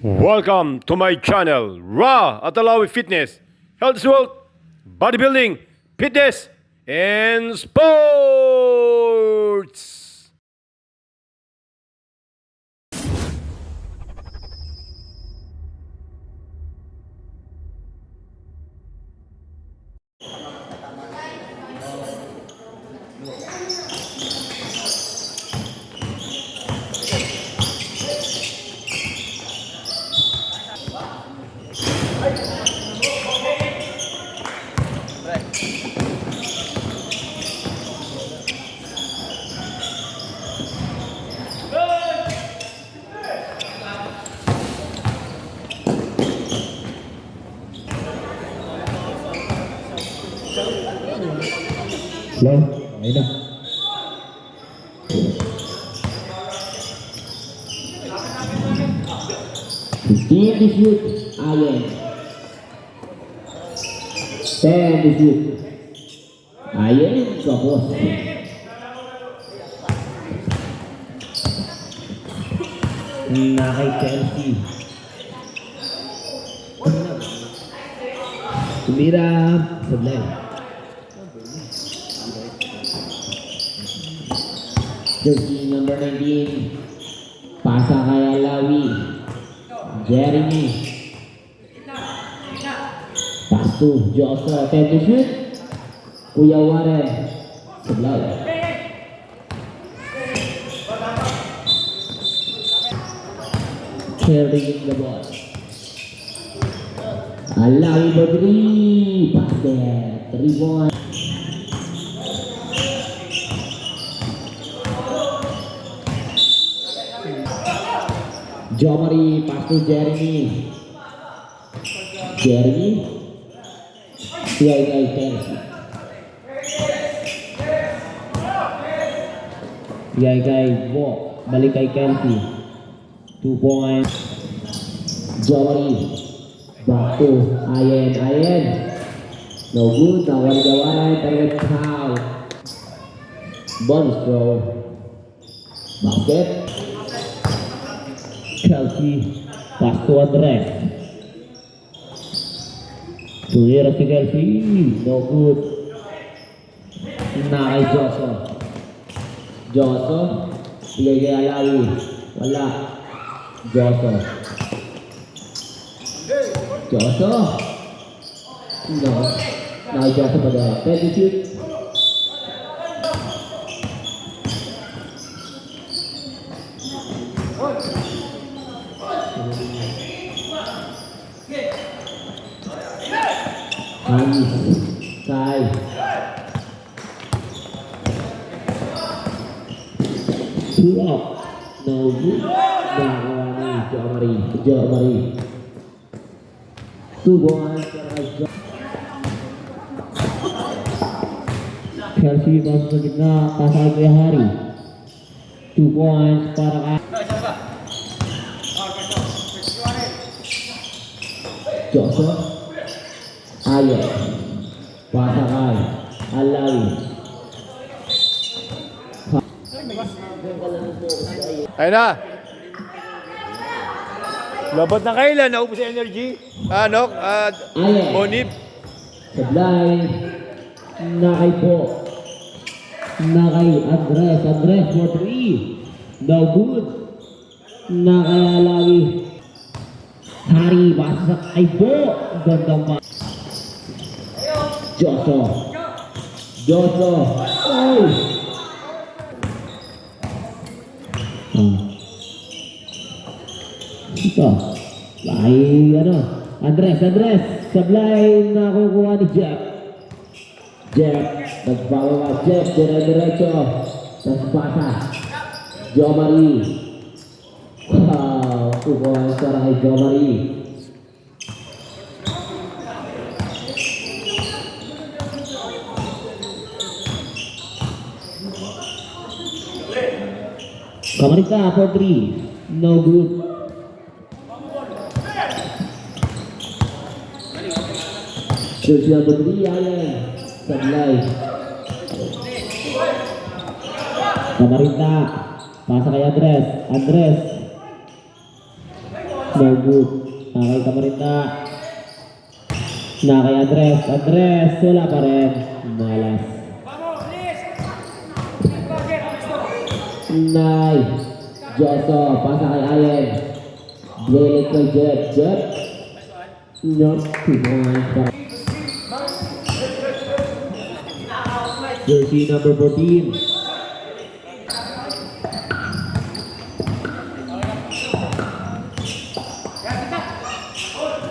Welcome to my channel, Ra at Alawi Fitness, Health is Wealth, Bodybuilding, Fitness, and Sports! Hello? Okay na. Fifteen to shoot. Ayan. 10 to shoot. Ayan. Tapos. Na kay Chelsea. Tumira. Sablay. Jersey number 19, pasa kay Alawi, Jeremy, pass to Joshua, 10 to shoot, Kuya Warren, Sablay. Carrying the ball. Alawi for 3, basket, 3 points. Jomari, pass to Jeremy. Jeremy. Tuwai kay Chelsea. Tuwai kay Bo. Balik kay Chelsea. 2 points. Jomari. Back to Ayen. No good. Nawari-gawaran. Target foul. Bonus throw. Basket. Chelsea, pass to Andres. Tumira si Chelsea, no good. Na kay Joso, bigay kay Alawi, wala. Joso, no. Na kay Joso pa daw. Pwede shoot. Kai. Pull up. No good. Jomari. 2 points. Chelsea masuk ke gitna. Pasal kay Hari. 2 points para kay Joseph. Ayo. Pasakay. Alawi. Ayun na! Labat na kailan, naubos yung energy. Monib. Sablay. Nakay po. Nakay Andres for 3. No good. Nakay Alawi. Hari, basak ay po. Gandang pa. Joso. Oh. Ito. Lahi, Andres. Sablay na kukuha ni Jeff. Nagbawa ka Jeff. Diretso. Tapos pasa. Jomari. Wow. Kukuha sa kay Jomari. Kamarita for 3. No good. Social for 3. Ayan. Sablay. Kamarita. Pasa kay Andres. No good. Nakay Camarita. Nakay Andres. Andres. Wala pa rin. Malas. Nay. Joso. Pasa kay Allen. Bigay kay Jet. Jet. No. Jersey number 14.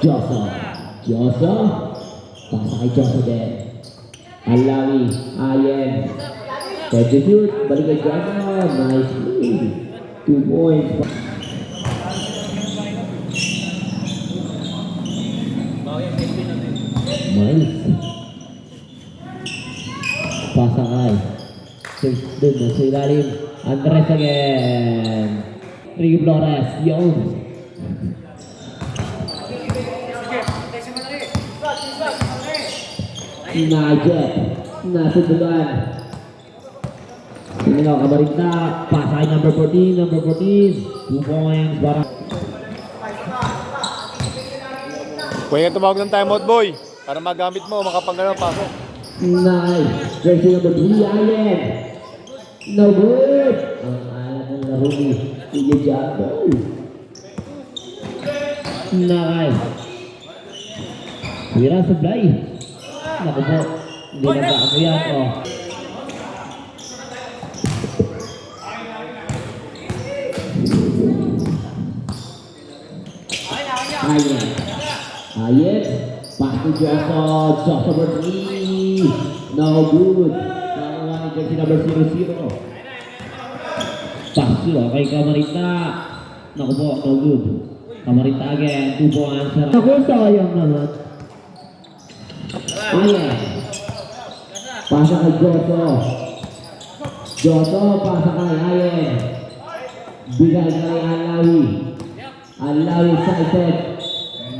Joso. Joso. Pasa kay Joso din. Alawi. Ayen. Substitute. Balik kay Joso. Nice play. 2 points. Nice. Pasa kay. Doon na sa ilalim. Andres again. Ricky Flores. Yun. Najet. Nasundugan. Sino Camarita. Pasa kay number 14. Number 14. 2 points. Para. Pwede ka tumawag ng timeout, boy. Para magamit mo, makapanggalang pasok. Nice. Jersey number 3. Allen. No good. Ang alat ng laro ni Ilya Jabal. Nice. Wira supply. Naku po. Hindi nagkaano yan. Oh. Ayen. Ayen. Pass to Joso. Joso number 3. No good. Nakakuha ni jersey number 00. Pass to kay Camarita. Naku po. No good. Camarita again. 2 points. Naku, sayang naman. Ayen. Pasa kay Joso. Joso. Pasa kay Ayen. Bigay kay Alawi. Alawi excited.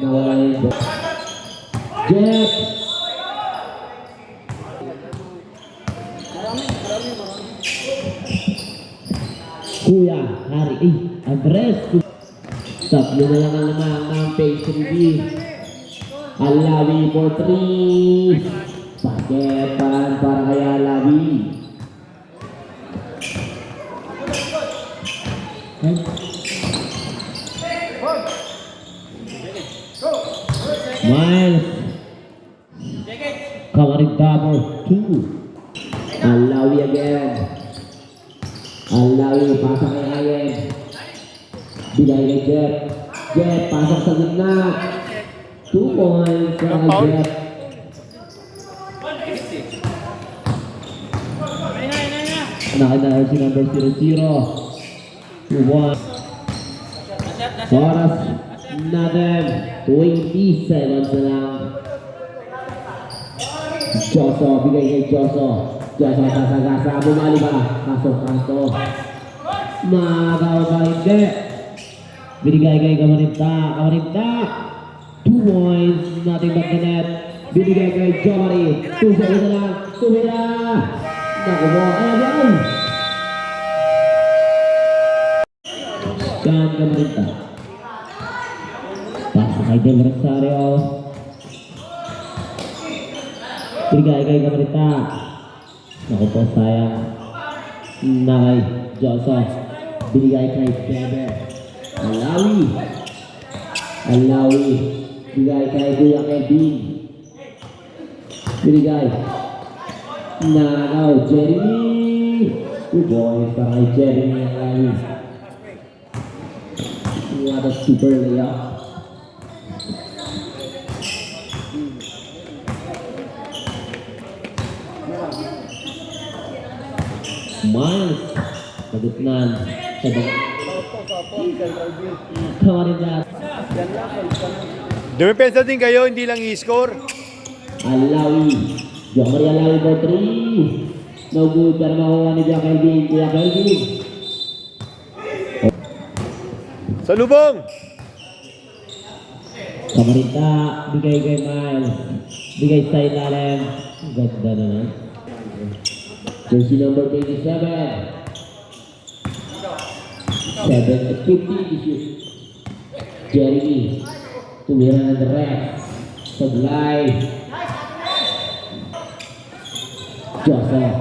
Nawala yung ball. Jet. Kuya, Hari, Andres. Tatlo na lang ang naman ng pastry. Alawi for 3. Paketan para kay Alawi. Miles. Camarita for 2. Alawi again. Alawi, pasok kay Ayen. Bigay kay Jet. Jet, pasok sa gitna. 2 points para kay Jet. Nakita si number 00. 2-1. Oras natin. 20 seconds na lang. Joso, bigay kay Joso. Joso, sasagasa. Bumali ba? Pasok kanto. Magawa ba hindi? Binigay kay Camarita. Camarita. 2 points. Nothing but the net. Binigay kay Jomari. 2 seconds na lang. Tumira. Naku mo. Ayan. Kan Camarita. Pasa kay Del Rosario. Binigay kay Camarita. Naku po, sayang. Nakay Joso. Binigay kay Bebe. Alawi. Alawi. Binigay kay Kuya Kevin. Binigay. Nakaw, Jeremy. 2 points para kay Jeremy Alawi. What a super layup. Miles. Pagutnan. Camarita. Dumipensa din kayo, hindi lang i-score. Alawi. Jomari Alawi for 3. No good. Pero makuha ni Kuya Kelvin. Kuya Kelvin. Sa lubong! Camarita. Bigay kay Miles. Bigay sa ilalim. Ganda naman. Jersey number 27. 7 at 50 to shoot. Jeremy. Tumira ng direct. Sablay. Joseph.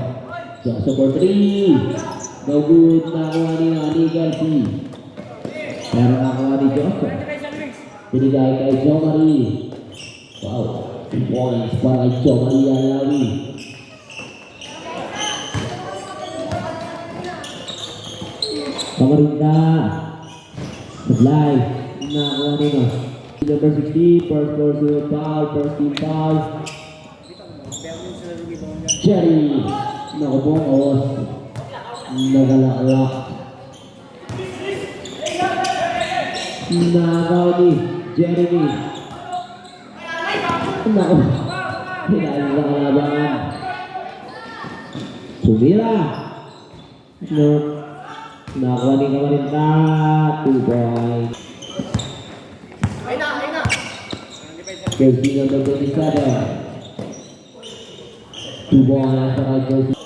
Joseph for 3. No good. Nakuha ni Kelsey. Pero nakuha ni Joseph. Binigay kay Jo Marie. Wow. 2 points para kay Jo Marie Alawi. Pamarinda. Sablay. Nakuha nila. Number 60. First personal foul. First team foul. Jerry. Nakabungos. Nagalak-alak. Nakaw ni Jeremy. Naku. Hinayang sa kalabangan. Sumira. No. Nakuha ni Kamarinda. 2 points. Jersey number 27. 2 points para Jersey.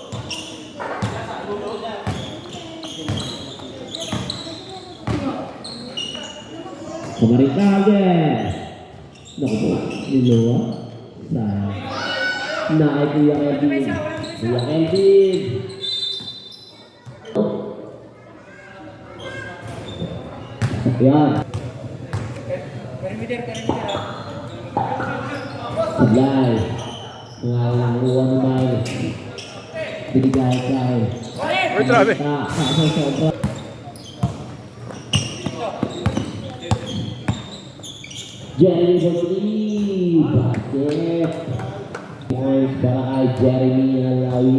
Kamarinda again. Naku po. Niluwa. Sayang. Nakay Kuya Kelvin. Kuya Kelvin. Yan. Sablay. Nangangakuha ni Miles. Binigay kay. Uy, grabe. Sobra. Jeremy Bogli. Basket. Points para kay Jeremy Alawi.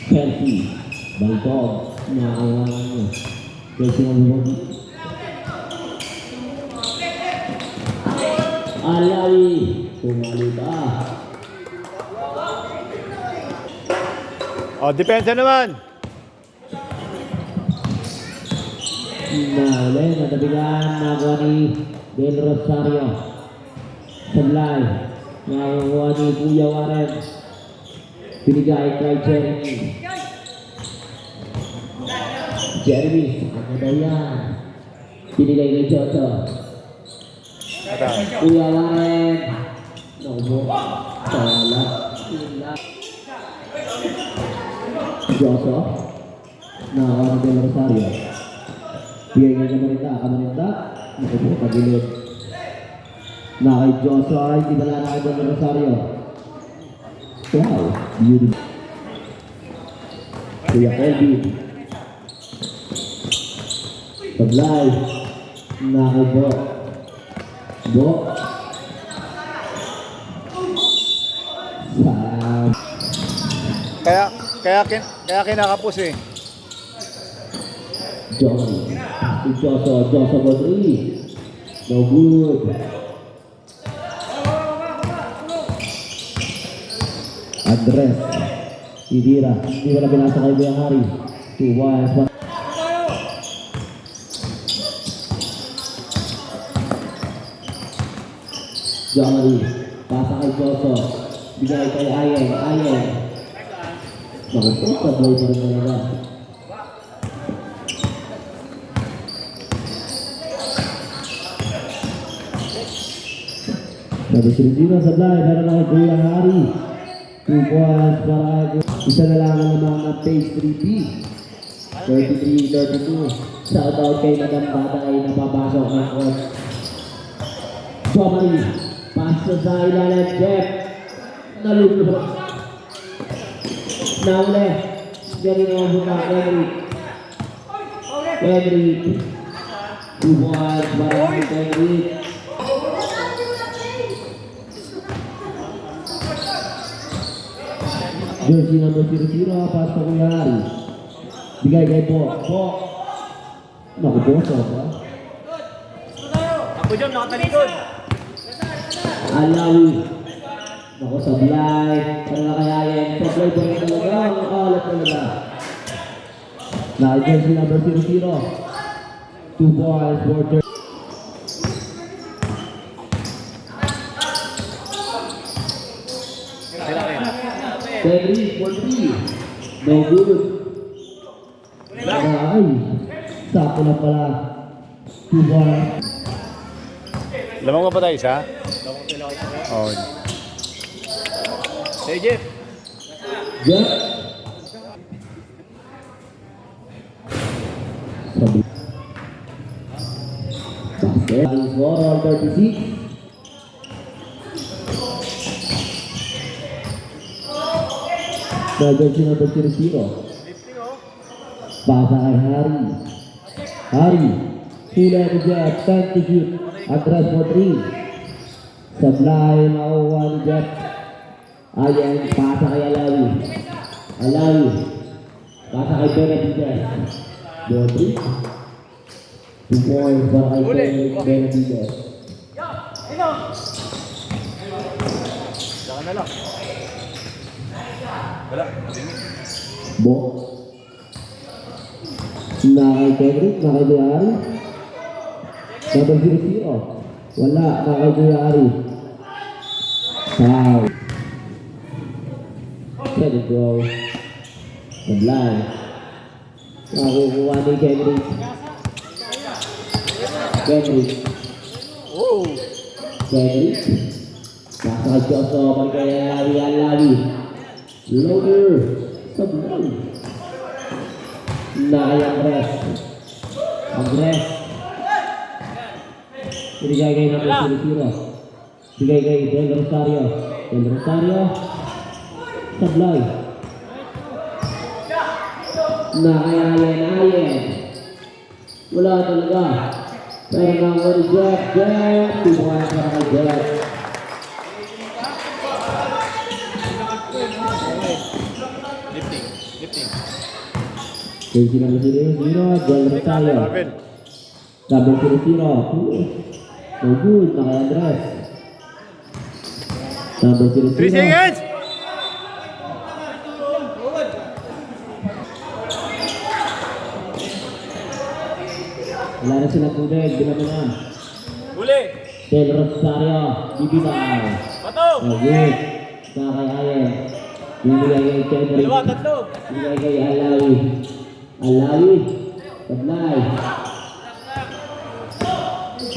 Kelsey. Baltog. Nakakalang. Kelsey ng Bogli. Alawi. Tumali ba? Oh, depensa naman. Nahuli, natabigan, nakuha ni Del Rosario. Sablay, nakuha ni Kuya Warren. Binigay kay Jeremy. Jeremy, ano daw yan? Binigay kay Jojo. Kuya Warren. Nakuha. Sala. Jojo. Nakuha ni Del Rosario. Bigay nga Kamarinda. Naku po, pagilid. Na kay Joshua, hindi bala na kay Don Rosario. Wow, beauty. Kuya Kelvin. Sablay. Na kay Bo. Bo. Sayang. Kaya kinakapos eh. Joshua for 3. No good. Andres. Idira. Hindi wala binasa kay Kuya Hari. 2 points. Jamari. Pasa kay Joshua. Bigay kay Ayen. Naku po, sablay pa rin talaga. Sabi si Regina Sablay, meron na kay Kuya Hari. 2 points para kay isa na lang ang naman ng page 3B. 33-32. Shoutout kay Madam Bata ay napapasok ng court. Jomari. Pass sa ilalim. Jeff. Nalulunod. Naule. Ganun ang buka. Henry. 2 points para kay Henry. Jersey number 0-0, pass pa Kuya Hari. Bigay kay Po. Naku po, sobra. Ako dyan, nakatalikod. Alawi. Naku, Sablay. Para na kaya yan. Sablay pa rin talaga. Ang kalat talaga. Jersey number 0-0. 2 points for Jersey. Henry for 3. No good. Ay, Sakto na pala. 2 bar. Lamang mo pa tayo isa? Oo. Hey, Jeff. Jeff. Sabi. Basket. Ang score on 36. Jersey number 0. Pasa kay Hari. Hari. Hula ni Jeff. Time to shoot. Atras for 3. Sablay makuha ni Jeff. Ayan. Pasa kay Alawi. Alawi. Pasa kay Benavides. Ball 3. 2 points para kay Benavides. Saka na lang. Wala. Bo. Na kay Kendrick, na kay Duyari. Double 0-0. Wala, na kay Duyari. Foul. Set it go. Sablay. Nakukuha ni Kendrick. Kendrick. Kendrick. Nasa kay Joso, kay Alawi. Loader. Sablay. Na kay Andres. Andres. Binigay kay number 0-0. Binigay kay Del Rosario. Del Rosario. Sablay. Na kay Allen. Wala talaga. Pero nang wala Jeff. Tumuha para kay Jeff. Lifting. Jersey number 0-0. Del Rosario. Double 0-0. No good. Na kay Andres. Double 0-0. 3 seconds! Wala na sila tubig. Bilang na. Huli! Del Rosario. Bibitaw. Bato! No good. Na kay Allen. Binigay kay Kendrick. 2, 3. Binigay kay Alawi. Alawi. Sablay.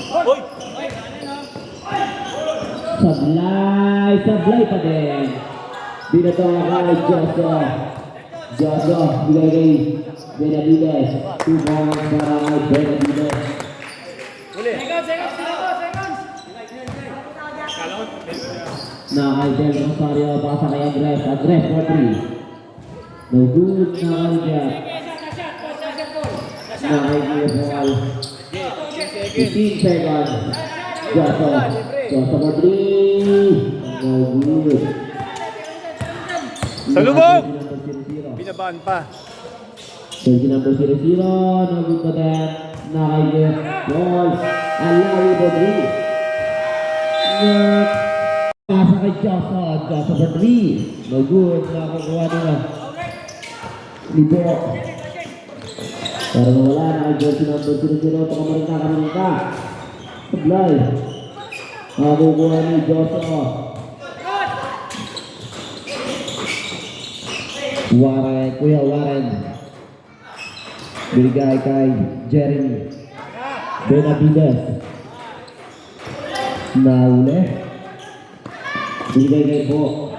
Hoy! Sablay pa din. Binatawa kay Joso. Joso, bigay kay Benavides. 2 points para kay Benavides. Huli! Na kay Del Rosario, pasa kay Andres. Andres for 3. No good na kay Jeff. Na kay Paul. 15 seconds. Joso. Joso for 3. No good. Sa lubog! Jersey Binabaan pa. number 0-0. No good pa din. Na kay Jeff. Paul. Alawi for 3. Pasa kay Joso. Joso for 3. No good. Nakakuha nila. Libo. Pero wala na kay Jersey number 0-0. Pakamarita. Sablay. Nakakuha ni Joso. Warren. Kuya Warren. Binigay kay Jeremy. Benavides. Naule. Binigay kay Bo.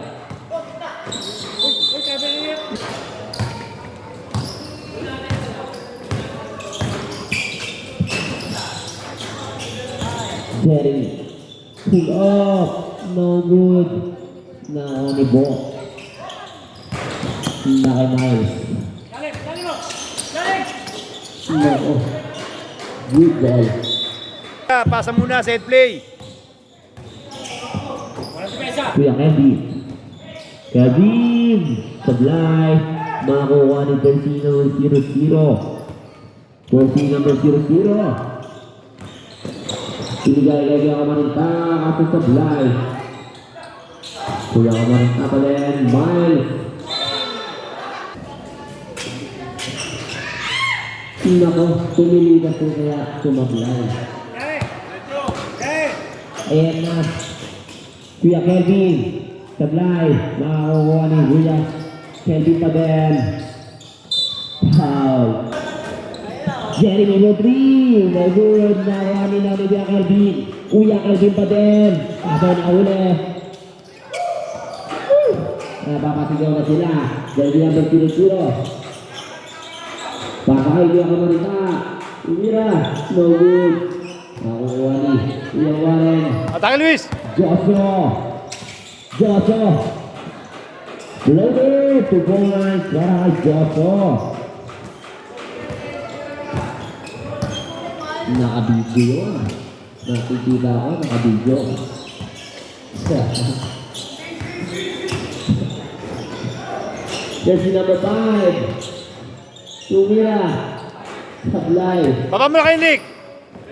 Jeremy. Pull up. No good. Na ni Bo. Na kay Miles. No. Good ball. Pasa muna, set play. Kuya Kevin. Kevin. Sablay. Makakuha ni Jersey number 0-0. Jersey number 0-0. Binigay kay Kuya Kamarinta. Kaso Sablay. Kuya Kamarinta pa din. Miles. Nako, tumiligas ko kaya sumablay. Ayan na. Kuya Kelvin. Sablay. Makakuha ni Kuya Kelvin pa din. Foul. Jeremy Rodriguez. No good. Nakuha nila ni Kuya Kelvin. Kuya Kelvin pa din. Sabaw na uli. Napapasigaw na sila. Dahil number 0-0. Pakakay niya ka marita. Umira. No good. Nakukuha ni Kuya Warren. Atake Luis! Joshua. Loaded. 2 points. Para kay Joshua. Nakabidyo yun. Nakikita ako, nakabidyo. Jersey number 5. Tumira. Sablay. Baba mo na kay Nick!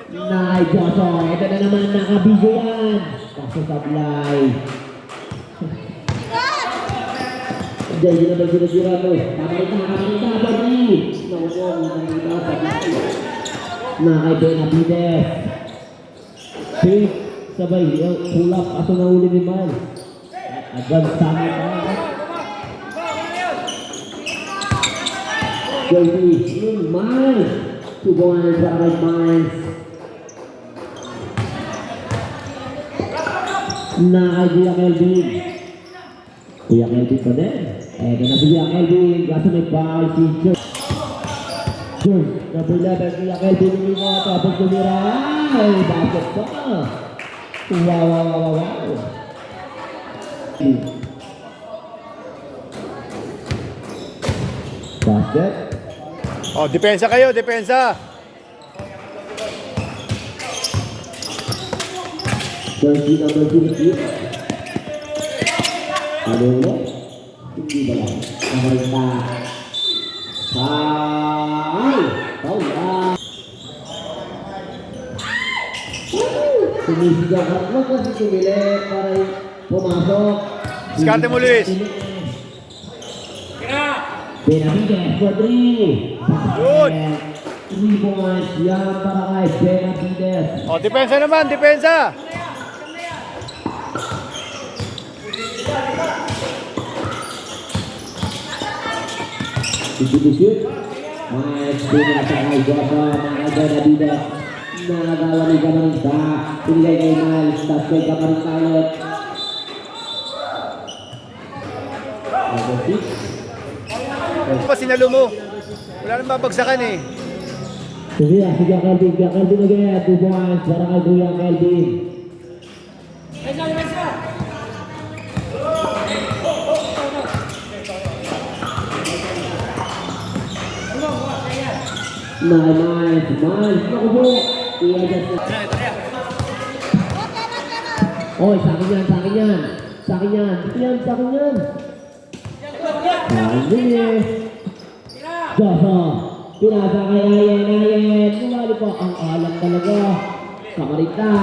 Nakay Joshua. Ito na naman nakabidyo yan. Kaso Sablay. Jersey number 0-0 mo. Kamarita, Bobby. Nakukuha, Sablay. Nakay Benavides. Pick. Sabay. Pull up. Aso na uli ni Miles. Agad sa amin. Jersey. Miles. 2 points para kay Miles. Nakay Kuya Kelvin. Kuya Kelvin pa din. Eto na si Kuya Kelvin. Kaso may foul si George. Number 11, Kuya Kelvin Lima. Tapos tumira. Ay, basket pa. Wow. Basket. Oh, depensa kayo, depensa! Jersey number 0. Ano mo? Hindi ba lang? Nakalita. Ay! Paula! Sumisigaw ka. Huwag kasi tumili para pumasok. Diskarte mo, Luis. Benavides for 3. Good. 3 points. Yan para kay Benavides. Oh, depensa naman, depensa! Dikit-dikit. Mas pinasa kay Joshua. Mga Benavides. Nagawa ni Camarita. Pinigay kay Miles. Tapos kay Camarita ulit. Number 6. Ano ba sinalo mo? Wala nang babagsakan eh. Sige, Kuya Kelvin. Kuya Kelvin again. 2 points para kay Kuya Kelvin. Miles. Naku po. I-adjust na. Oy, sa akin yan. Dito yan, sa akin yan. Linis. Joshua. Pinasa kay Ayen. Kumali po. Ang alam talaga. Kamarita.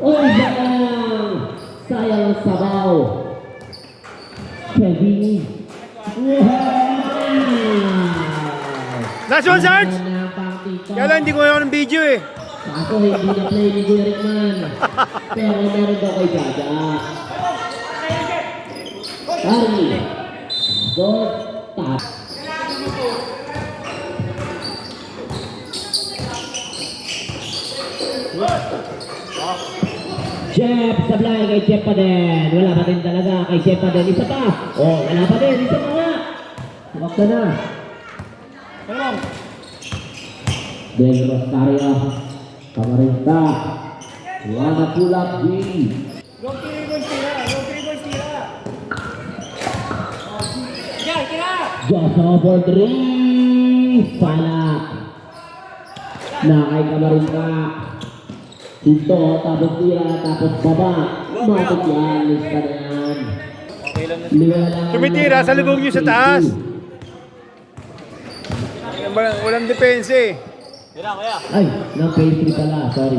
Oy, sayang ang sabaw. Kevin. Last one, Sarge! Kaya lang, hindi ko ngayon ng video eh. Kaso hindi na play ni Kuya Rickman. Pero meron daw kay Jaja. Harry. Dot. Tap. Jeff, sablay kay Jeff pa din. Wala pa din talaga kay Jeff pa din. Isa pa. Oh, wala pa din. Isa pa nga. Wakta na. Del Rosario. Camarita. Wanna pull up D. Joshua for 3. Palak. Na kay Camarita. Ito, tapos tira, tapos baba. Matik yan, lista na yan. Tumitira sa lubog nyo sa taas. Walang depensa eh. Ay, ng pastry pala. Sorry.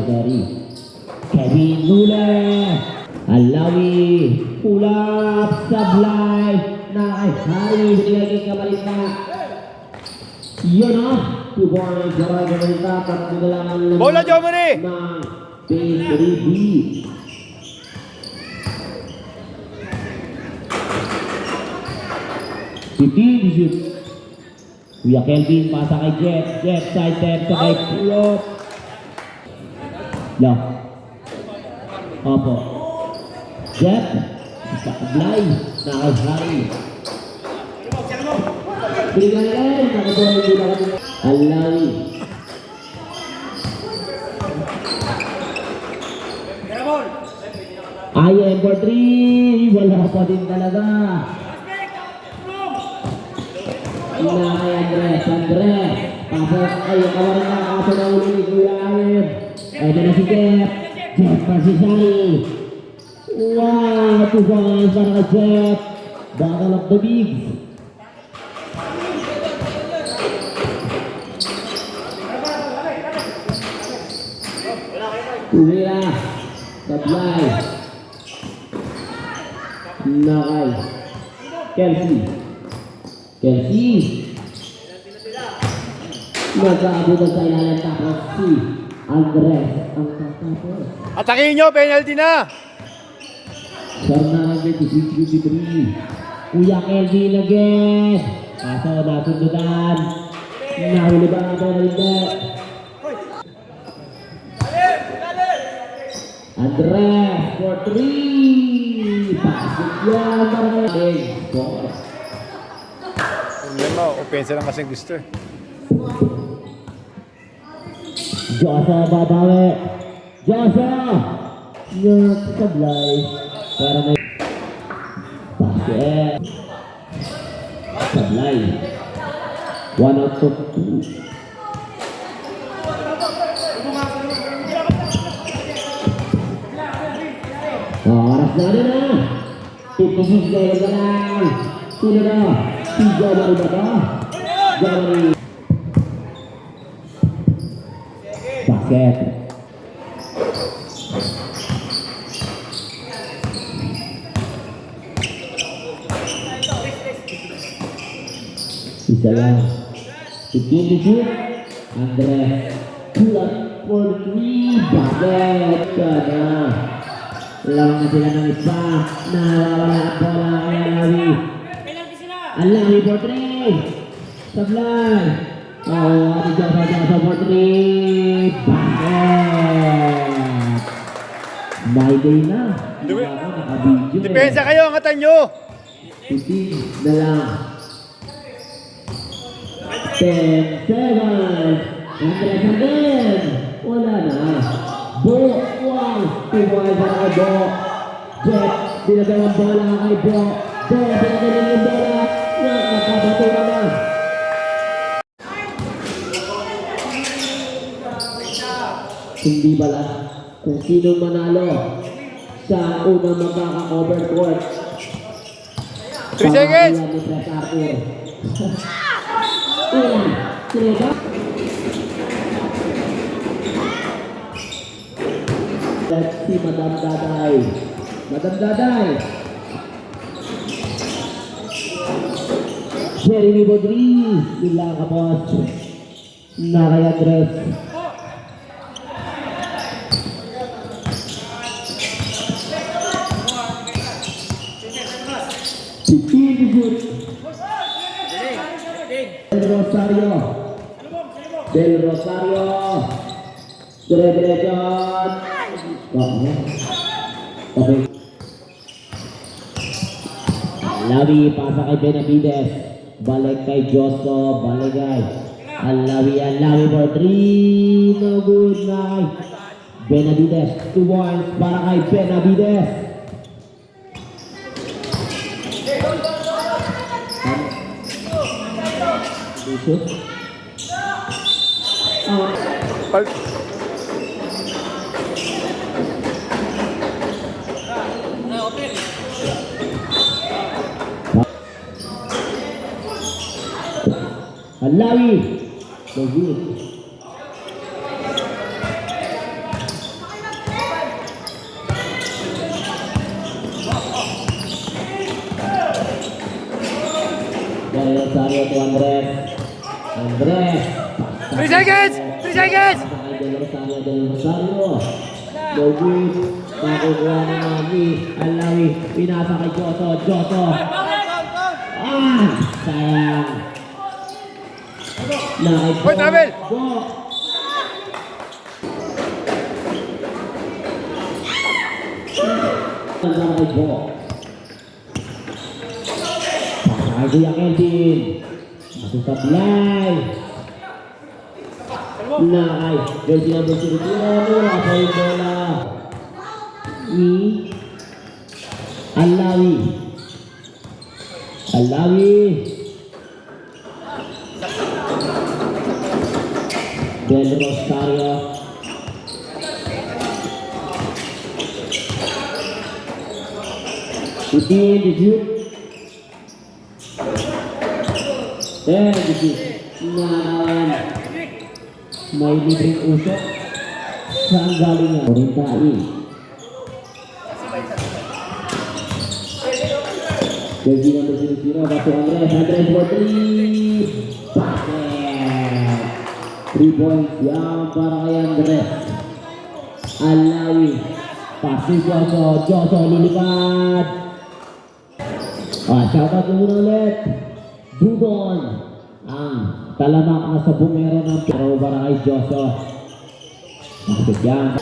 Kevin Lule. Alawi. Pull up. Sablay. Na ay Harry. Binigay kay Camarita. Yun o. 2 points. Sabay Camarita. Tatlo na lang ang Bola, Jomari! ng pastry B. Si T. Kuya Kelvin, pasa kay Jeff. Jeff, side step sa kay Pulot. Lock. Opo. Jeff, Sablay, nakashari. Binigay, nakabuhay din ako. Alawi. IM for 3. Wala pa din talaga. Na kay Andres. Andres. Pasok. Ay, kawarin na. Kaso na uli ni Kuya IM. Ay, na si Jeff. Jeff Parsisari. Wow! 2 points para kay Jeff. Battle of the Bigs. Tumira. Sablay. Nakay. Kelsey. Kelsey. Nagkaabutan sa ilalim tapos si Andres ang tatapos. Atakin nyo, penalty na! Sarnang 26-23. Kuya Kelvin again. Kaso nasundutan. Nahuli ba ang penalty? Andres for 3. Pasok yan. Maraming score. Problema, opensa lang kasing gusto eh. Josa babawi. Josa! Sablay. Pero may basket. Sablay. 1 out of 2. Oras na rin na. Itigig kayo na lang. Sino na? Si Jomari ba ba? Jomari. Basket. Isa lang. 15 to shoot. Andres. Pull-up for 3. Basket. Kana. Lang na sila ng isa. Nawawala ang bola kay Alawi. Alawi for 3. Sablay. Ati Josa for 3. Basket. My day na. Nakabidyo eh. Depensa kayo, angatan nyo! 15 na lang. 10 seconds. Andres again. Wala na. Bo. Wow. 2 points para kay Bo. Jeff. Dinadawang bola kay Bo. Bo. Pinagaling yung bola. Nakabato na. Hindi bala kung sinong manalo sa unang magkaka-cover court. 3 seconds! Pangalaman ni Pres Arthur. Una, sineba. Let's see Madam Daday. Madam Daday. Jeremy Bodri. Sila kapos. Nakay Andres. Del Rosario. Dire-diretso. Okay. Alawi, pasa kay Benavides. Balik kay Joso. Baligay. Alawi for 3. No good night. Benavides. 2 points para kay Benavides. Shoot. Alawi. So good. Dari Rosario to Andres. Andres. 3 seconds! 3 seconds! Del Rosario. No good. Nakukuha na Mami. Alawi. Pinasa kay Joso. Joso. Sayang. Nakaipo. Hoy, travel! Go. Nakaipo. Pasay Kuya Kelvin. Masusablay. Nakay. Jersey number 0. Mura sa yung bola. Alawi. Alawi. Del Rosario. Putin di shoot. Di shoot. Nakawan. May libreng usok. Saan galing nga? Orintai. Jersey number 0. Batu Andres. Andres for 3. Basket. 3 points yang para kay Andres. Alawi. Pasti Joso lilipad. Shoutout muna ulit. Dudon. Ang talamak na sa bumero ng pero para kay Joso. Bakit yan?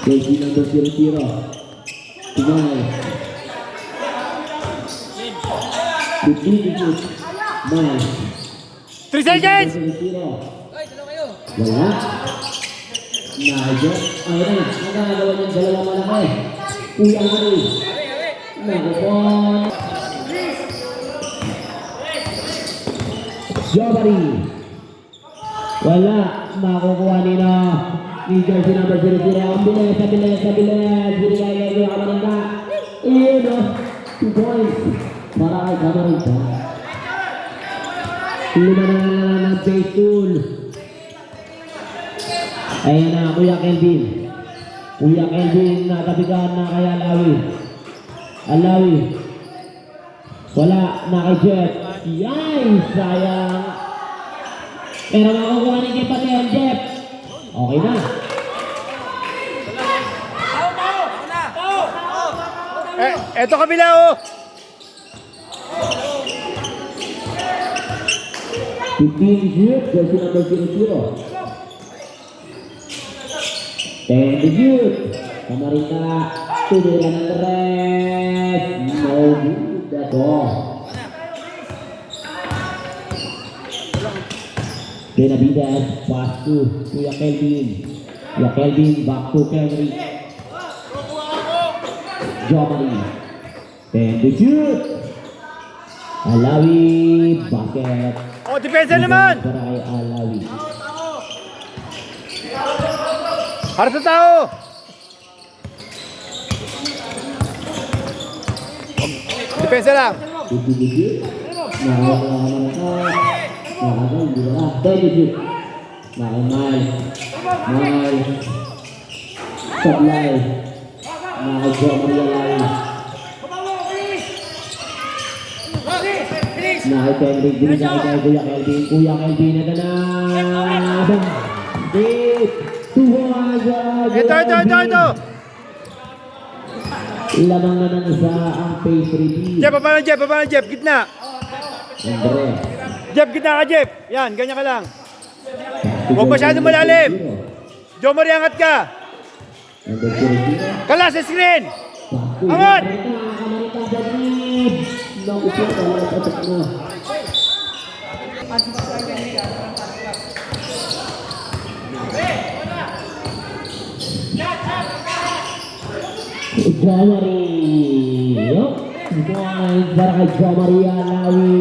Jersey number 0. Tingay. 15 Nice. 3 seconds! Wala. Najo. Ayun na. Nagagawa niyang dalawang malaki. Kuya Ari. Nakupon. Jobari. Wala. Makukuha nila. Ni Jersey number 0. Ang bilis. Binigay kayo Kamarita. Iyon o. 2 points. Para kay Kamarita. Lima na lang ng base tool. Ayan na, Kuya Kelvin. Kuya Kelvin, natabigan na kay Alawi. Alawi. Wala, na kay Jeff. Yay! Sayang. Pero makukuha ni Jeff pati ang Jeff. Okay na. Eto kabila oh! 15 shoot, jersey number 0. 10 to shoot. Kamarita, tuloy ng rest. No good at all. Benavides, pass to Kuya Kelvin. Kuya Kelvin, back to Henry. Jomari. 10 to shoot. Alawi, basket. Oh, depensa naman! Para kay Alawi. Para sa tao! Depensa lang! Didi. Nakakalaman ka. Nakakalaman, di ba? Didi. Nakakalaman. Mahal. Sablay. Nakakalaman Alawi. Nakakalaman. Binigay kay Kuya Kelvin. Kuya Kelvin na na. Deep. Ito! Lamang na ng isa ang pace repeat. Jeff, paano Jeff? Gitna! Andre. Jeff, gitna ka Jeff! Yan, ganyan ka lang. Huwag masyadong malalim. Jomari, angat ka! Number 0. Kala sa screen! Angat! Kamarita David. Nakusok ka lang patak na. Jomari. Point para kay Jomari Alawi.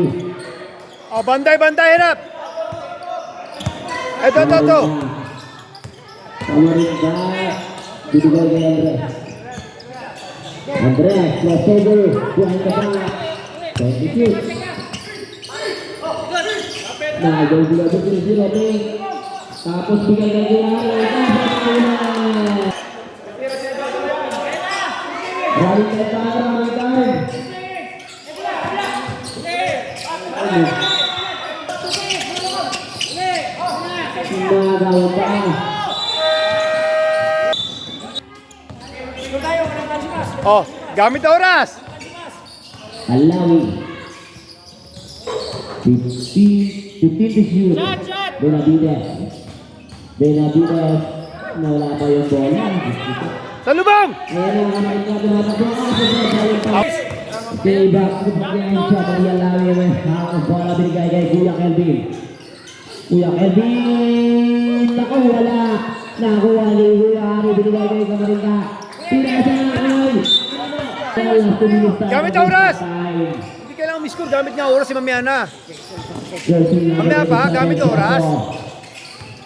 Oh, bantay, hirap! Ito. Kamarita. Bibigay kay Andres. Andres, crossover. Buhay ka pa. 22. Nagaw sila sa 0-0. Tapos bigay kay Gilari. Rally time. Nagaw pa. Oh, gamit na oras! Alawi. 15 to shoot. Benavides. Nawala pa yung bola. Sa lubang! Ayan ang kamay na tumatakbo. Okay, back to the game. Siya pa niya lawi. Ang bola binigay kay Kuya Kelvin. Naku, wala. Nakuha ni Kuya Ari. Binigay kay Kamarinda. Pinasa na ay. Gamit ang oras! Hindi kailangan miscore. Gamit niya oras si Mamiana. Mamaya pa, gamit ang oras.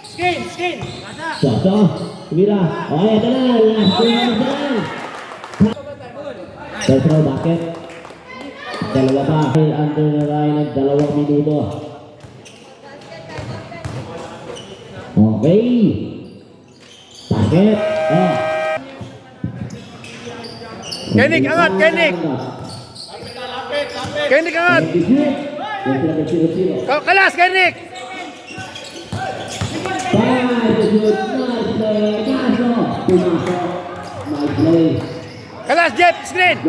Skin! Soto. Tumira. Okay, ito na. Last 2 minutes na. First row, bakit? Dalawa pa. Under na rin ng 2 minuto. Okay. Bakit? Oh. Kenik, angat! Kenik! Kenik, angat! Kalas, Kenik! Kalas, Jeff! Screen!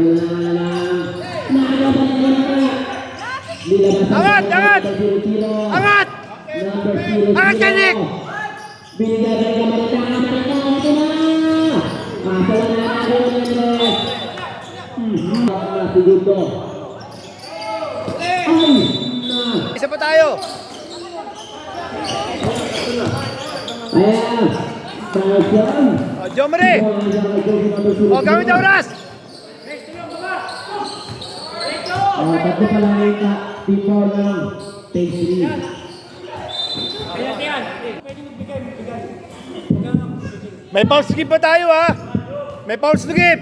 Angat! Angat! Angat! Angat, Kenik! Binigay kay Kamarita. Ito na! Kasawa na ako ng segundo. Ay! Isa pa tayo! Ayan! Pasyon! O, Jomari! O, gamit ang oras! Tatlo pa lang yung team foul ng take 3. May foul skip pa tayo, ha? May foul skip!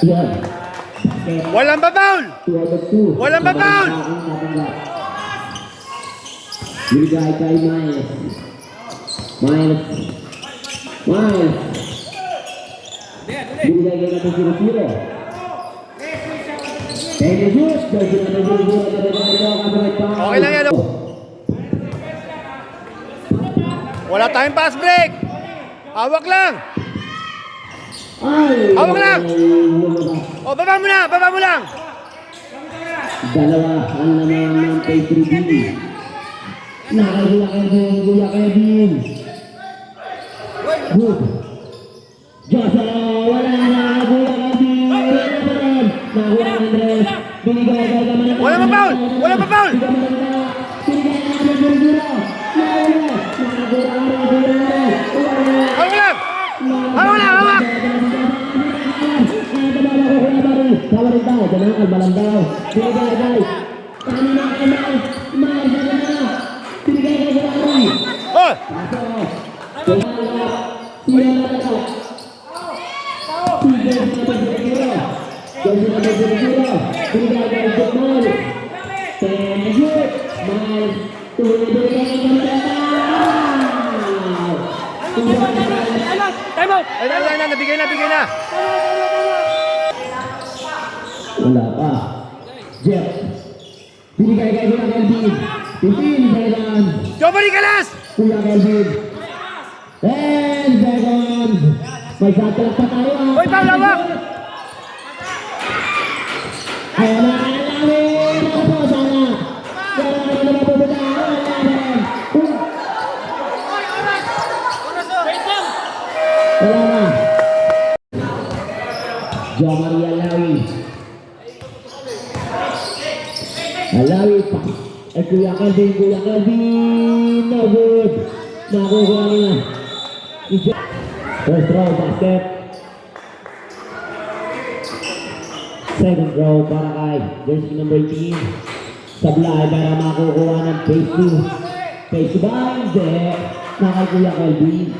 Yan. Walang pa-foul! 2 out of 2. Walang pa-foul! Binigay kay Miles. Binigay kay Kato 0-0. Kaya shoot. Okay lang yan, oh. Wala tayong pass break! Hawak lang! Ay! Hawak lang! Lumabas. O, baba mo na! Baba mo lang! Dalawa ang naman ng pay 3B. Nakagulakan yung Kuya Kevin. Good. Joshua, wala na Kuya Kevin. Nakuha ng Andres. Binigay kay Kamarita. Wala pa foul! Wala pa foul! Binigay kay Kamarita. Hawak lang! Hawak lang! Hawak! Kamarita, jangan kalbalandaw. Binigay kay kanina kay Miles. Binigay kay Kamarita. Oh! Time out! Ay, na, nabigay na, bigay na! Wala pa. Jeff. Binigay kay Kuya Kelvin. 15 seconds. Jomari Kalas! Kuya Kelvin. 10 seconds. May satrap pa tayo. Hoy, foul, hawak! Ayan na, alawin. Ako po, sana. Sana ka naman pupunta. Wala na. Jo Maria Alawi. Alawi pa. Ay, Kuya Kelvin. No good. Nakukuha niya. First row, basket. Second row para kay jersey number 18. Sablay para makukuha ng phase 2. Phase 2 ba? Hindi. Na kay Kuya Kelvin.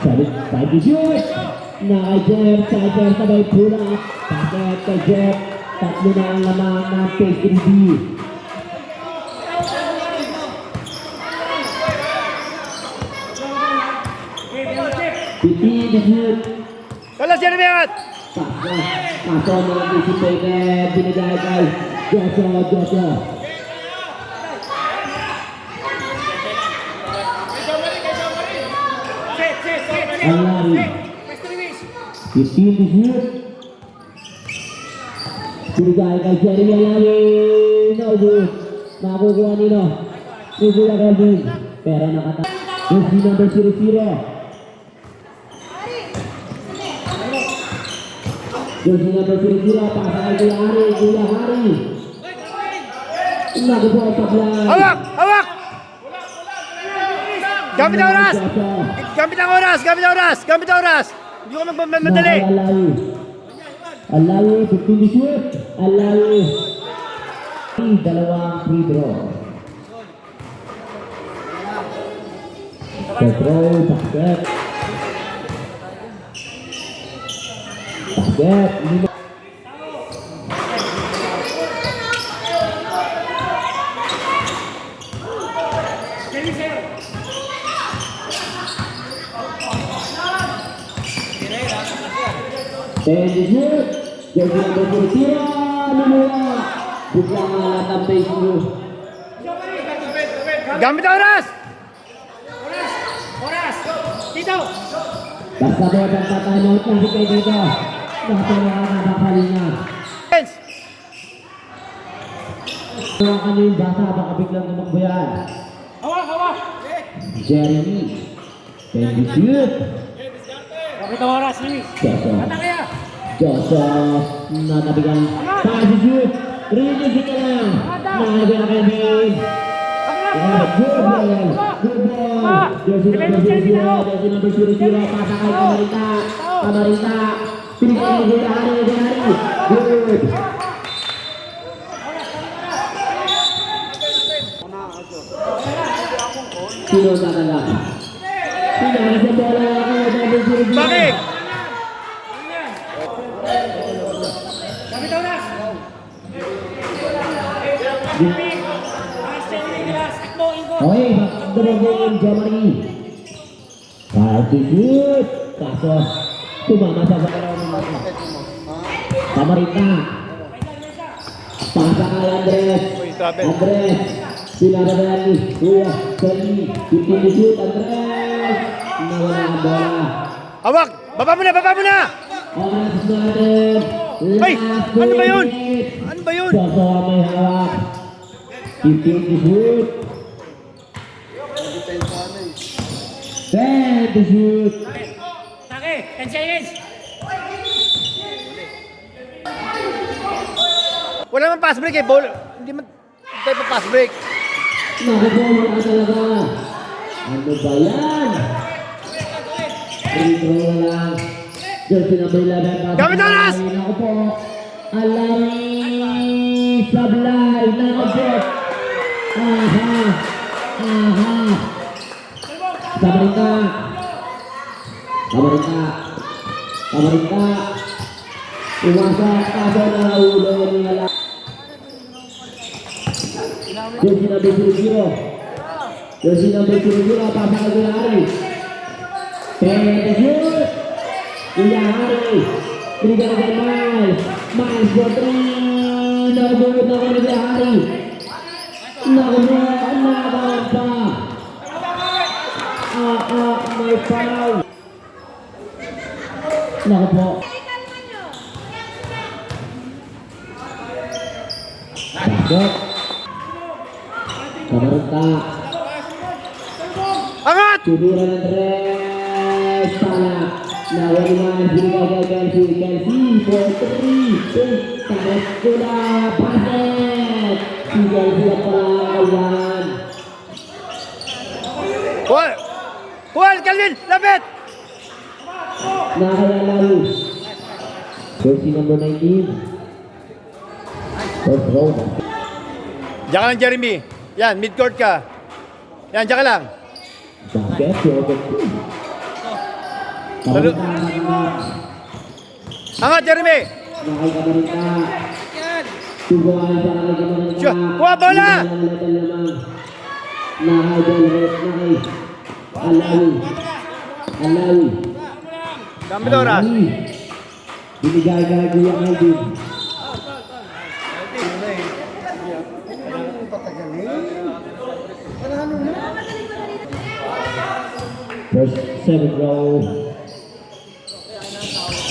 Side to shoot. Na kay Jeff. Sabay pula. Basket kay Jeff. Tatlo na ang laman ng phase 3B. Kalas, Jeremy Angat! Paso mo anticipated. Binigay kay Joshua. Ang lari. 15 to shoot. Binigay kay Jeremy Alawi. Naubos. Makukuha nila. Ni Kuya Calvin. Pero nakata. Jersey number 00. Jersey number 00. Pasa kay Kuya Hari. Kuya Hari. Nakukuha sa plan. Hawak! Hawak! Gamit ang oras! Gamit ang oras! Gamit ang oras! Gamit ang oras! Hindi ko magmamadali! Alawi. Alawi, 15 shoot. Alawi. Dalawang free throw. Throw, basket. Basket. Lima. And the shoot. Jersey number 0. Lumuwa. Biglang alat ang base mo. Gamit ang oras! Oras! Oras! Dito! Basta mo ang tatanong kasi kayo dito. Nakatawa ka na kapalinga. Defense! Mga kanil bata, baka biglang tumakbo yan. Hawak! Hawak! Jeremy. And the shoot. Kapit ang oras, Luis! Joseph. Kata kaya! Joseph. Natabigan. Pass the shoot. Release ka lang. Nakabigan ka din. Good ball. Good ball. Jersey number 00. Jersey number 00. Pasa kay Camarita. Camarita. Pinigyan ni Kuya Hari. Good. Sino ang tatanggap? Sino ang sa bola? Number 00. Bakit? Kapit ang oras! Okay, magdurugin Jomari. Party shoot. Kaso, tumama sa bakalaw ng mga. Camarita. Pasa kay Andres. Andres. Pinaradan ni Kuya Kelly. 15 shoot, Andres. Nawala ang bola. Hawak! Baba mo na! Baba mo na! Oras natin. Ay! Last Ano ba yun? minute. Ano ba yun? Soso may hawak. 15 shoot. 10 shoot. Take! 10 seconds! Wala man pass break eh. Ball. Hindi man tayo pa pass break. Nakukuha ka talaga. Ano ba yan? Free throw na lang. Jersey number 11. Gamit ang oras! Naku po. Alay. Sablay. Naku po. Aha. Aha. Camarita. Camarita. Camarita. Umasak. Kaso na ulo niya lang. Jersey number 00. Jersey number 00. Pasa kay Kuya Hari. Pwede shoot. Kuya Hari. Binigyan kay Miles. Miles for 3. Nabulot na kay Kuya Hari. Nakuha. Nakawan pa. May foul. Naku po. Basket. Camarita. Angat! Tuduran ng tres. Pala. Nawaliman. Binigay kay Kelsey. Kelsey for 3. Tarik ko na. Basket. Si Kelsey ang pala. Kuha! Kuha! Calvin! Lapit! Nakayalaw. Jersey number 19. First row. Diyan ka lang, Jeremy. Yan, midcourt ka. Yan, diyan ka lang. Basket. Jordan. Salut. Angat, Jeremy! Nakay Camarita. Tubuhan sa kanay Camarita. Sure. Kuha, bola! Nakay Delres. Nakay Alawi. Alawi. Gamit ang oras. Binigay kay Kuya Melvin. First 7 row.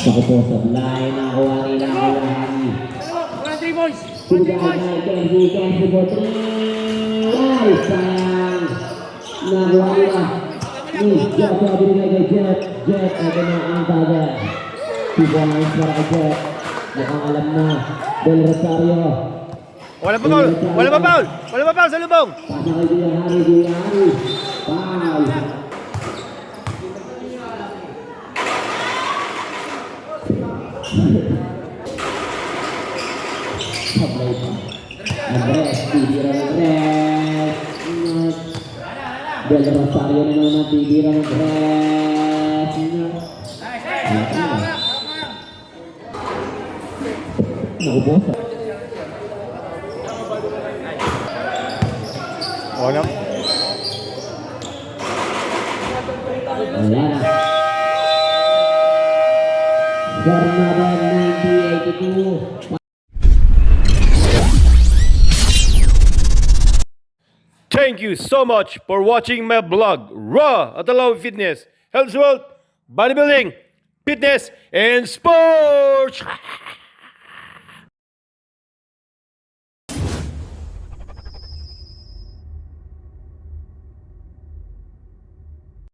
Ako po sa line. Nakuha nila Kuya Hani. points. Binigay kay Kenzie Botri. Ay, sayang. Nakuha nila. Joshua binigay kay Jet. Jet, ito na ang target. 2 points para kay Jet. Mukhang alam na. Del Rosario. Wala pa foul! Wala pa foul! Wala pa foul sa lubong! Pasa kay Diyahari. Foul. Sablay pa. Andres, titira ng Andres. Del Rosario na naman titira ng Andres. Naubosa. Wala. Wala na. Jornada 90-82. Thank you so much for watching my blog, Raw at Alawi Fitness, Health, Wealth, Bodybuilding, Fitness, and Sports!